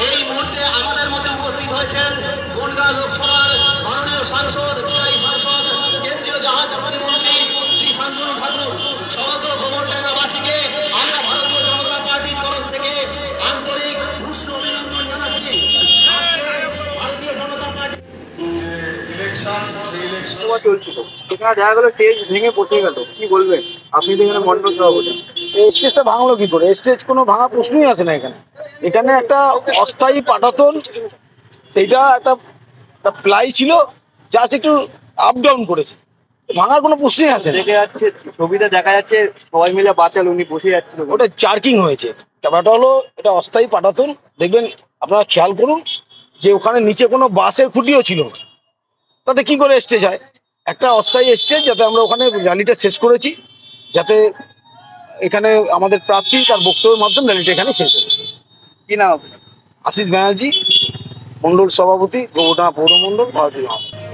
এই মুহূর্তে আমাদের মধ্যে উপস্থিত হয়েছেন বনগাঁ লোকসভার মাননীয় সাংসদ সাংসদ কেন্দ্রীয় জাহাজ পরিবহনমন্ত্রী শ্রী শান্তনু ঠাকুর। সমগ্র ভবনডাঙ্গাবাসীকে আমরা ভারতীয় জনতা পার্টির তরফ থেকে আন্তরিক উষ্ণ অভিনন্দন জানাচ্ছি। ভারতীয় জনতা পার্টি চলছিল সেখানে দেখা গেল স্টেজ ভেঙে বসে গেল, কি বলবেন আপনি তো এখানে মন্ডল সভাপতি? এই স্টেজটা ভাঙলো কি করে? স্টেজ কোনো ভাঙা প্রশ্নই আসে না এখানে। এখানে একটা অস্থায়ী পাটাতন, সেইটা একটা প্লাই ছিল, জাস্ট একটু আপ ডাউন করেছে, ভাঙার কোনো প্রশ্নই আসে না। দেখে যাচ্ছে ছবিতে দেখা যাচ্ছে সবাই মিলে বাঁচাল, উনি বসে যাচ্ছিল। ওটা জার্কিং হয়েছে। ব্যাপারটা হলো এটা অস্থায়ী পাটাতন, দেখবেন আপনারা খেয়াল করুন যে ওখানে নিচে কোনো বাসের খুঁটিও ছিল না, তাতে কি করে স্টেজ হয়? একটা অস্থায়ী স্টেজ, যাতে আমরা ওখানে র্যালিটা শেষ করেছি, যাতে এখানে আমাদের প্রার্থী তার বক্তব্যের মাধ্যমে র্যালিটা এখানে শেষ হয়েছে। কি নাম আপনার? আশিস ব্যানার্জি, মন্ডল সভাপতি, গোবরডাঙ্গা পৌরমণ্ডল, ভারতীয় জনতা পার্টি।